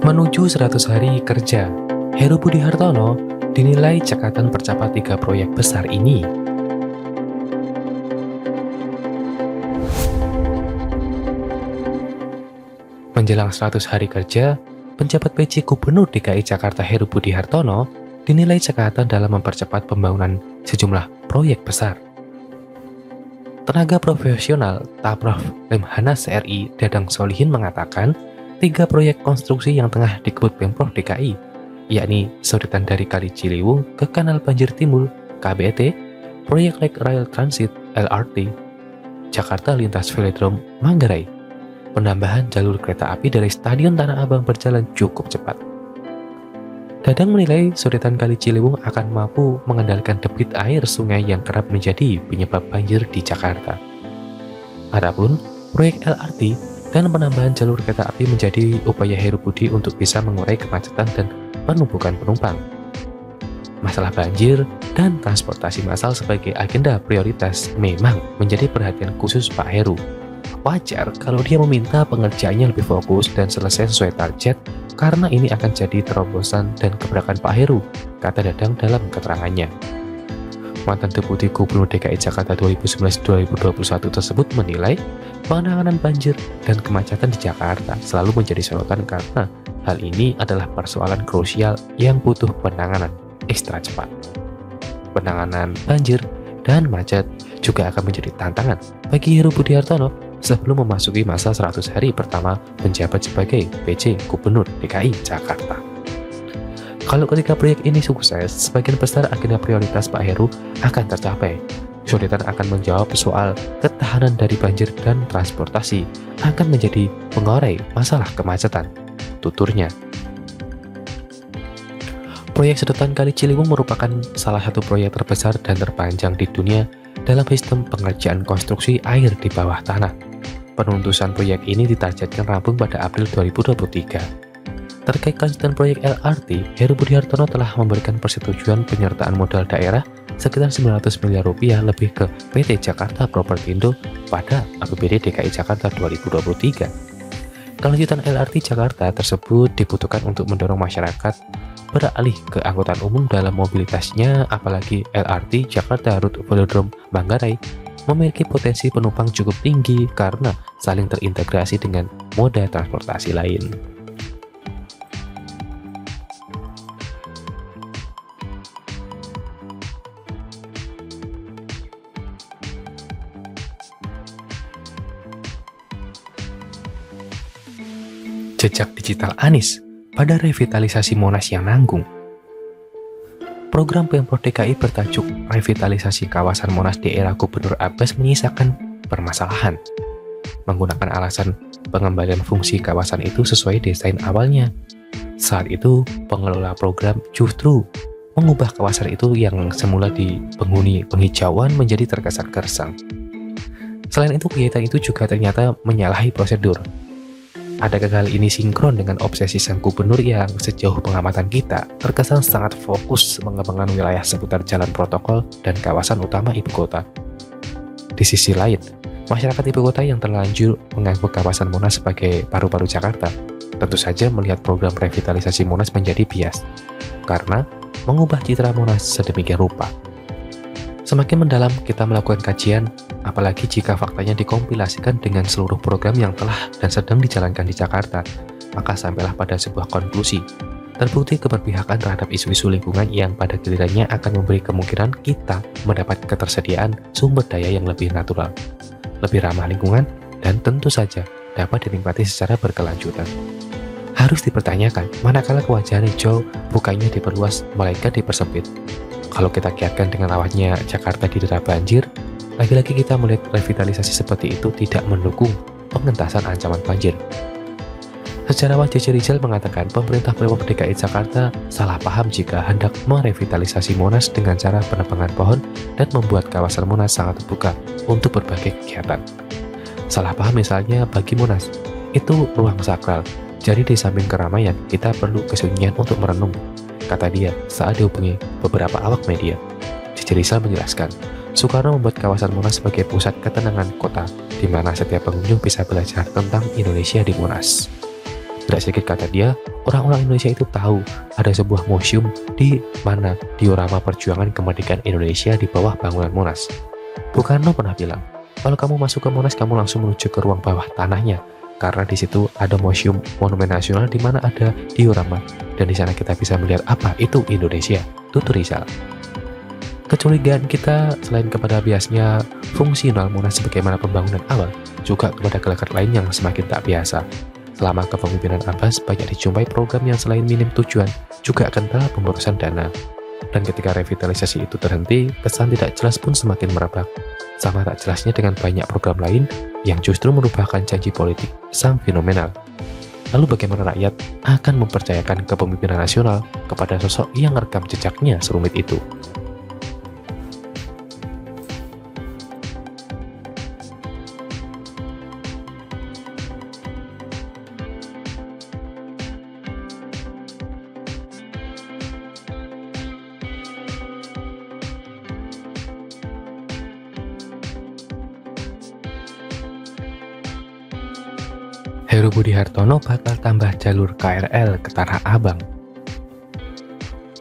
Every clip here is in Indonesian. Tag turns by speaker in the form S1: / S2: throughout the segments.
S1: Menuju 100 hari kerja, Heru Budi Hartono dinilai cekatan percapat 3 proyek besar ini. Menjelang 100 hari kerja, penjabat PJ Gubernur DKI Jakarta Heru Budi Hartono dinilai cekatan dalam mempercepat pembangunan sejumlah proyek besar. Tenaga profesional Taprov Lemhanas RI Dadang Solihin mengatakan 3 proyek konstruksi yang tengah dikebut Pemprov DKI, yakni sodetan dari Kali Ciliwung ke Kanal Banjir Timur KBT, proyek Light Rail Transit LRT, Jakarta Lintas Velodrome Manggarai, penambahan jalur kereta api dari Stadion Tanah Abang berjalan cukup cepat. Dadang menilai sodetan Kali Ciliwung akan mampu mengendalikan debit air sungai yang kerap menjadi penyebab banjir di Jakarta. Adapun proyek LRT dan penambahan jalur kereta api menjadi upaya Heru Budi untuk bisa mengurai kemacetan dan penumpukan penumpang. Masalah banjir dan transportasi massal sebagai agenda prioritas memang menjadi perhatian khusus Pak Heru. Wajar kalau dia meminta pengerjaannya lebih fokus dan selesai sesuai target karena ini akan jadi terobosan dan gebrakan Pak Heru, kata Dadang dalam keterangannya. Mantan Deputi Gubernur DKI Jakarta 2019-2021 tersebut menilai penanganan banjir dan kemacetan di Jakarta selalu menjadi sorotan karena hal ini adalah persoalan krusial yang butuh penanganan ekstra cepat. Penanganan banjir dan macet juga akan menjadi tantangan bagi Heru Budi Hartono sebelum memasuki masa 100 hari pertama menjabat sebagai PJ Gubernur DKI Jakarta. Kalau ketiga proyek ini sukses, sebagian besar agenda prioritas Pak Heru akan tercapai. Sodetan akan menjawab soal ketahanan dari banjir dan transportasi akan menjadi pengurai masalah kemacetan, tuturnya. Proyek sodetan Kali Ciliwung merupakan salah satu proyek terbesar dan terpanjang di dunia dalam sistem pengerjaan konstruksi air di bawah tanah. Penuntusan proyek ini ditargetkan rampung pada April 2023. Terkait kelanjutan proyek LRT, Heru Budi Hartono telah memberikan persetujuan penyertaan modal daerah sekitar 900 miliar rupiah lebih ke PT Jakarta Propertindo pada APBD DKI Jakarta 2023. Kelanjutan LRT Jakarta tersebut dibutuhkan untuk mendorong masyarakat beralih ke angkutan umum dalam mobilitasnya, apalagi LRT Jakarta Rute Velodrome Manggarai memiliki potensi penumpang cukup tinggi karena saling terintegrasi dengan moda transportasi lain. Jejak digital Anies pada revitalisasi Monas yang nanggung. Program Pemprov DKI bertajuk Revitalisasi Kawasan Monas di era Gubernur Abbas menyisakan permasalahan. Menggunakan alasan pengembalian fungsi kawasan itu sesuai desain awalnya. Saat itu, pengelola program justru mengubah kawasan itu yang semula dipenghuni penghijauan menjadi terkesan gersang. Selain itu, kegiatan itu juga ternyata menyalahi prosedur. Adakah hal ini sinkron dengan obsesi sang gubernur yang sejauh pengamatan kita terkesan sangat fokus mengembangkan wilayah seputar jalan protokol dan kawasan utama ibu kota? Di sisi lain, masyarakat ibu kota yang terlanjur menganggap kawasan Monas sebagai paru-paru Jakarta tentu saja melihat program revitalisasi Monas menjadi bias karena mengubah citra Monas sedemikian rupa. Semakin mendalam kita melakukan kajian, apalagi jika faktanya dikompilasikan dengan seluruh program yang telah dan sedang dijalankan di Jakarta, maka sampailah pada sebuah konklusi. Terbukti keberpihakan terhadap isu-isu lingkungan yang pada gilirannya akan memberi kemungkinan kita mendapat ketersediaan sumber daya yang lebih natural, lebih ramah lingkungan, dan tentu saja dapat dinikmati secara berkelanjutan. Harus dipertanyakan, manakala kewajahan hijau bukannya diperluas, melainkan dipersempit. Kalau kita kiatkan dengan awalnya Jakarta didera banjir, lagi-lagi kita melihat revitalisasi seperti itu tidak mendukung pengentasan ancaman banjir. Sejarawan J.J. Rizal mengatakan pemerintah Pemprov DKI Jakarta salah paham jika hendak merevitalisasi Monas dengan cara penebangan pohon dan membuat kawasan Monas sangat terbuka untuk berbagai kegiatan. Salah paham misalnya bagi Monas, itu ruang sakral, jadi di samping keramaian kita perlu kesunyian untuk merenung, kata dia saat dihubungi beberapa awak media. J.J. Rizal menjelaskan, Soekarno membuat kawasan Monas sebagai pusat ketenangan kota, di mana setiap pengunjung bisa belajar tentang Indonesia di Monas. Tidak sedikit, kata dia, Orang-orang Indonesia itu tahu ada sebuah museum di mana diorama perjuangan kemerdekaan Indonesia di bawah bangunan Monas. Bung Karno pernah bilang, kalau kamu masuk ke Monas, kamu langsung menuju ke ruang bawah tanahnya, karena di situ ada museum monumen nasional di mana ada diorama, dan di sana kita bisa melihat apa itu Indonesia. Tutur Rizal. Kecurigaan kita selain kepada biasnya fungsional Monas sebagaimana pembangunan awal, juga kepada gelagat lain yang semakin tak biasa. Selama kepemimpinan Abbas, banyak dijumpai program yang selain minim tujuan, juga kental pemborosan dana. Dan ketika revitalisasi itu terhenti, kesan tidak jelas pun semakin merebak. Sama tak jelasnya dengan banyak program lain yang justru merupakan janji politik sang fenomenal. Lalu bagaimana rakyat akan mempercayakan kepemimpinan nasional kepada sosok yang rekam jejaknya serumit itu? Heru Budi Hartono bakal tambah jalur KRL ke Tanah Abang.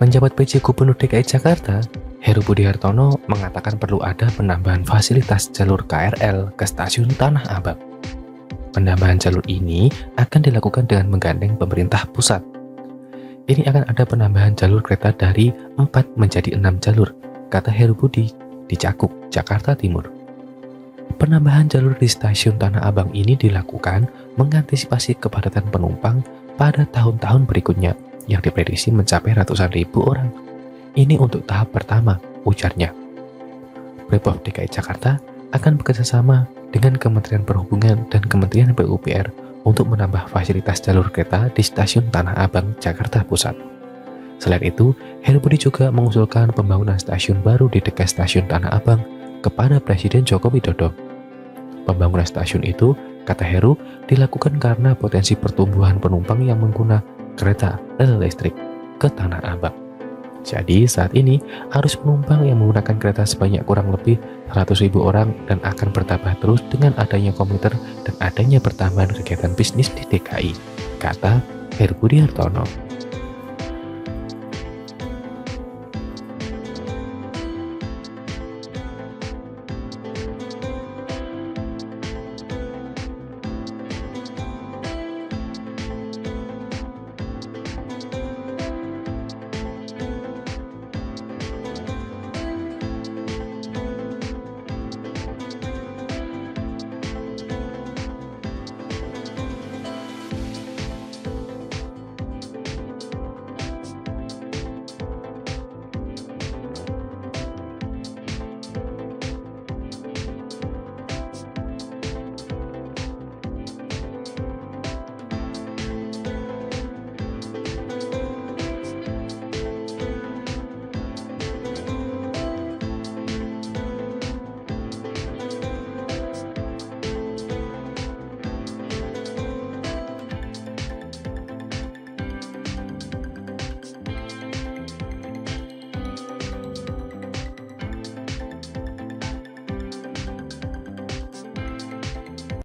S1: Menjabat PJ Gubernur DKI Jakarta, Heru Budi Hartono mengatakan perlu ada penambahan fasilitas jalur KRL ke stasiun Tanah Abang. Penambahan jalur ini akan dilakukan dengan menggandeng pemerintah pusat. Ini akan ada penambahan jalur kereta dari 4 menjadi 6 jalur, kata Heru Budi di Cakuk, Jakarta Timur. Penambahan jalur di stasiun Tanah Abang ini dilakukan mengantisipasi kepadatan penumpang pada tahun-tahun berikutnya yang diprediksi mencapai ratusan ribu orang. Ini untuk tahap pertama, ujarnya. Pemprov DKI Jakarta akan bekerjasama dengan Kementerian Perhubungan dan Kementerian PUPR untuk menambah fasilitas jalur kereta di stasiun Tanah Abang, Jakarta Pusat. Selain itu, Heru Budi juga mengusulkan pembangunan stasiun baru di dekat stasiun Tanah Abang kepada Presiden Joko Widodo. Pembangunan stasiun itu, kata Heru, dilakukan karena potensi pertumbuhan penumpang yang menggunakan kereta rel listrik ke Tanah Abang. Jadi saat ini arus penumpang yang menggunakan kereta sebanyak kurang lebih 100.000 orang dan akan bertambah terus dengan adanya komuter dan adanya pertambahan kegiatan bisnis di DKI, kata Heru Budi Hartono.